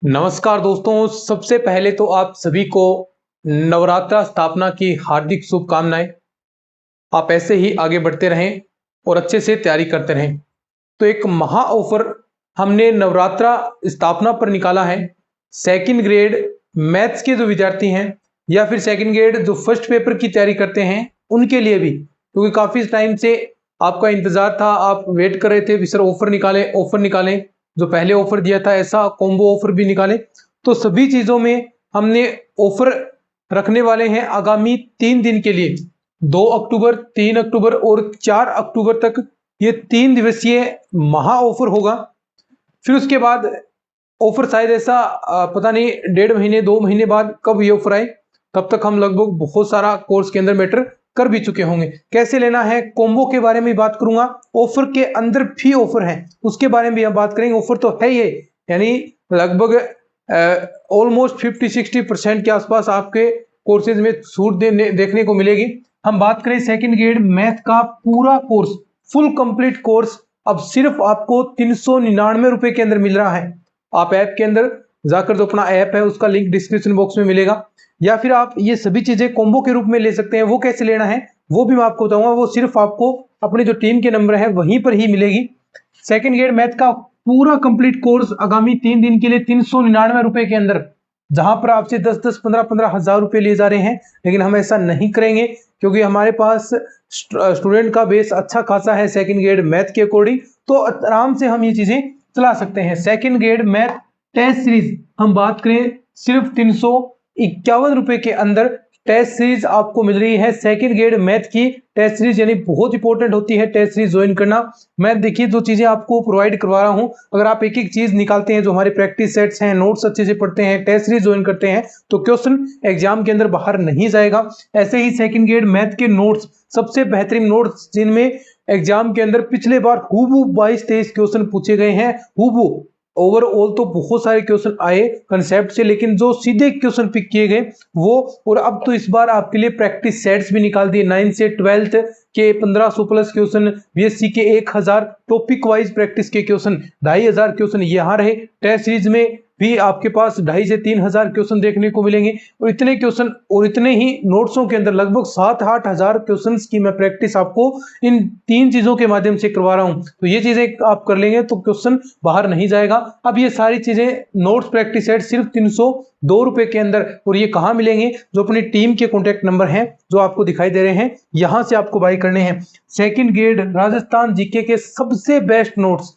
नमस्कार दोस्तों, सबसे पहले तो आप सभी को नवरात्रा स्थापना की हार्दिक शुभकामनाएं। आप ऐसे ही आगे बढ़ते रहें और अच्छे से तैयारी करते रहें। तो एक महा ऑफर हमने नवरात्रा स्थापना पर निकाला है। सेकंड ग्रेड मैथ्स के जो विद्यार्थी हैं या फिर सेकंड ग्रेड जो फर्स्ट पेपर की तैयारी करते हैं उनके लिए भी, क्योंकि काफ़ी टाइम से आपका इंतज़ार था, आप वेट कर रहे थे सर ऑफर निकालें। जो पहले ऑफर दिया था ऐसा कॉम्बो ऑफर भी निकालें। तो सभी चीज़ों में हमने ऑफर रखने वाले हैं आगामी 3 दिन के लिए। 2 अक्टूबर, 3 अक्टूबर और 4 अक्टूबर तक ये 3 दिवसीय महा ऑफर होगा। फिर उसके बाद ऑफर शायद ऐसा पता नहीं 1.5 महीने 2 महीने बाद कब ये ऑफर आए, तब तक हम लगभग बहुत सारा कोर्स के अंदर मैटर कर भी चुके होंगे। कैसे लेना है कॉम्बो के बारे में बात करूंगा। ऑफर के अंदर भी ऑफर है उसके बारे में भी हम बात करेंगे। ऑफर तो है ये, यानी लगभग ऑलमोस्ट 50-60% के आसपास आपके कोर्सेज में छूट देखने को मिलेगी। हम बात करें सेकंड ग्रेड मैथ का पूरा कोर्स, फुल कंप्लीट कोर्स अब सिर्फ आपको 399 रुपए के अंदर मिल रहा है। आप ऐप के अंदर जाकर जो अपना ऐप है उसका लिंक डिस्क्रिप्शन बॉक्स में मिलेगा, या फिर आप ये सभी चीजें कॉम्बो के रूप में ले सकते हैं। वो कैसे लेना है वो भी मैं आपको बताऊंगा। वो सिर्फ आपको अपने जो टीम के नंबर है वहीं पर ही मिलेगी। सेकंड ग्रेड मैथ का पूरा कंप्लीट कोर्स आगामी 3 दिन के लिए 399 रुपए के अंदर, जहां पर आपसे 10-10, 15-15 हजार रुपए लिए जा रहे हैं। लेकिन हम ऐसा नहीं करेंगे क्योंकि हमारे पास स्टूडेंट का बेस अच्छा खासा है सेकंड ग्रेड मैथ के अकॉर्डिंग, तो आराम से हम ये चीजें चला सकते हैं। Second grade math test series हम बात करें सिर्फ 351 रुपए के अंदर टेस्ट सीरीज आपको मिल रही है। सेकंड ग्रेड मैथ की टेस्ट सीरीज यानी बहुत इंपॉर्टेंट होती है टेस्ट सीरीज ज्वाइन करना। मैं देखिए जो चीजें आपको प्रोवाइड करवा रहा हूं, अगर आप एक एक चीज निकालते हैं, जो हमारे प्रैक्टिस सेट्स हैं, नोट्स अच्छे से पढ़ते हैं, टेस्ट सीरीज ज्वाइन करते हैं, तो क्वेश्चन एग्जाम के अंदर बाहर नहीं जाएगा। ऐसे ही सेकंड ग्रेड मैथ के नोट्स, सबसे बेहतरीन नोट्स जिनमें एग्जाम के अंदर पिछले बार हूबहू 22-23 क्वेश्चन पूछे गए हैं। हूबहू ओवरऑल तो बहुत सारे क्वेश्चन आए कंसेप्ट से, लेकिन जो सीधे क्वेश्चन पिक किए गए वो। और अब तो इस बार आपके लिए प्रैक्टिस सेट्स भी निकाल दिए। 9 से 12th के 1500 प्लस क्वेश्चन, बीएससी के 1000 टॉपिक वाइज प्रैक्टिस के क्वेश्चन, 2500 क्वेश्चन यहाँ रहे। टेस्ट सीरीज में भी आपके पास 2500 से 3000 क्वेश्चन देखने को मिलेंगे। और इतने क्वेश्चन और इतने ही नोट्सों के अंदर लगभग 7-8 हजार क्वेश्चन की मैं प्रैक्टिस आपको इन 3 चीजों के माध्यम से करवा रहा हूं। तो ये चीजें आप कर लेंगे तो क्वेश्चन बाहर नहीं जाएगा। अब ये सारी चीजें नोट्स प्रैक्टिस सेट सिर्फ 302 रुपए के अंदर, और ये कहां मिलेंगे? जो अपनी टीम के कॉन्टेक्ट नंबर हैं जो आपको दिखाई दे रहे हैं, यहां से आपको बाई करने हैं। सेकंड ग्रेड राजस्थान जीके के सबसे बेस्ट नोट्स,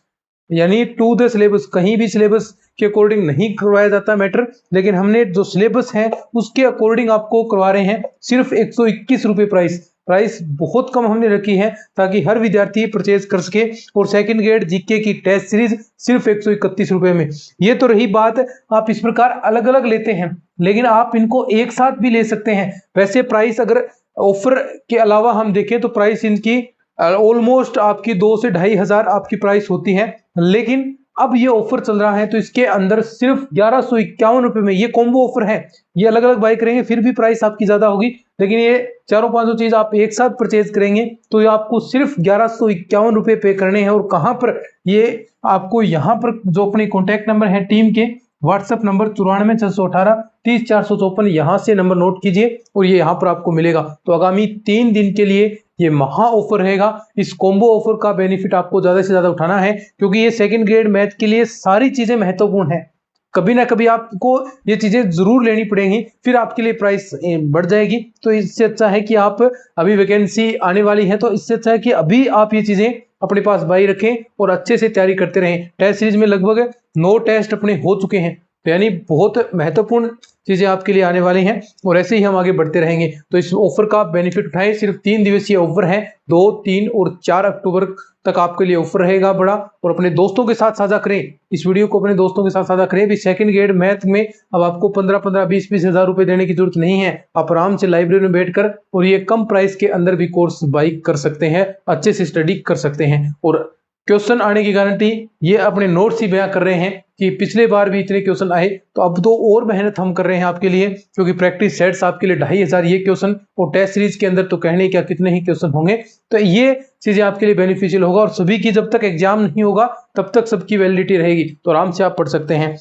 यानी टू द सिलेबस, कहीं भी सिलेबस के अकॉर्डिंग नहीं करवाया जाता मैटर, लेकिन हमने जो सिलेबस है उसके अकॉर्डिंग आपको करवा रहे हैं। सिर्फ 121 रुपए प्राइस बहुत कम हमने रखी है ताकि हर विद्यार्थी परचेज कर सके। और सेकंड ग्रेड जीके की टेस्ट सीरीज सिर्फ 131 रुपए में। ये तो रही बात, आप इस प्रकार अलग अलग लेते हैं, लेकिन आप इनको एक साथ भी ले सकते हैं। वैसे प्राइस अगर ऑफर के अलावा हम देखें तो प्राइस इनकी ऑलमोस्ट आपकी 2 से 2500 आपकी प्राइस होती है, लेकिन अब ये ऑफर चल रहा है तो इसके अंदर सिर्फ 1151 रुपए में ये कॉम्बो ऑफर है। ये अलग अलग बाय करेंगे फिर भी प्राइस आपकी ज्यादा होगी, लेकिन ये 400-500 चीज आप एक साथ परचेज करेंगे तो ये आपको सिर्फ 1151 रुपए पे करने हैं। और कहां पर? ये आपको यहाँ पर जो अपने कॉन्टेक्ट नंबर है टीम के, व्हाट्सएप नंबर 94 618 30 454, यहाँ से नंबर नोट कीजिए और ये यहाँ पर आपको मिलेगा। तो आगामी 3 दिन के लिए ये महा ऑफर रहेगा। इस कॉम्बो ऑफर का बेनिफिट आपको ज्यादा से ज्यादा उठाना है, क्योंकि ये सेकंड ग्रेड मैथ के लिए सारी चीजें महत्वपूर्ण है। कभी ना कभी आपको ये चीजें जरूर लेनी पड़ेंगी, फिर आपके लिए प्राइस बढ़ जाएगी। तो इससे अच्छा है कि आप, अभी वैकेंसी आने वाली है तो इससे अच्छा है कि अभी आप ये चीजें अपने पास बाई रखें और अच्छे से तैयारी करते रहें। टेस्ट सीरीज में लगभग 9 टेस्ट अपने हो चुके हैं, तो यानी बहुत महत्वपूर्ण चीजें आपके लिए आने वाली हैं और ऐसे ही हम आगे बढ़ते रहेंगे। तो इस ऑफर का बेनिफिट उठाएं। सिर्फ 3 दिवसीय ऑफर है, 2, 3 और 4 अक्टूबर तक आपके लिए ऑफर रहेगा बड़ा। और अपने दोस्तों के साथ साझा करें, इस वीडियो को अपने दोस्तों के साथ साझा करें। भी सेकंड ग्रेड मैथ में अब आपको 15-15, 20-20 हजार रुपए देने की जरूरत नहीं है। आप आराम से लाइब्रेरी में बैठकर और ये कम प्राइस के अंदर भी कोर्स बाई कर सकते हैं, अच्छे से स्टडी कर सकते हैं। और क्वेश्चन आने की गारंटी ये अपने नोट्स ही बयां कर रहे हैं कि पिछले बार भी इतने क्वेश्चन आए, तो अब तो और मेहनत हम कर रहे हैं आपके लिए, क्योंकि प्रैक्टिस सेट्स आपके लिए 2500 ये क्वेश्चन, और टेस्ट सीरीज के अंदर तो कहने क्या कितने ही क्वेश्चन होंगे। तो ये चीजें आपके लिए बेनिफिशियल होगा। और सभी की जब तक एग्जाम नहीं होगा तब तक सबकी वैलिडिटी रहेगी, तो आराम से आप पढ़ सकते हैं।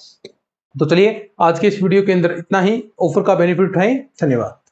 तो चलिए आज के इस वीडियो के अंदर इतना ही। ऑफर का बेनिफिट उठाएं। धन्यवाद।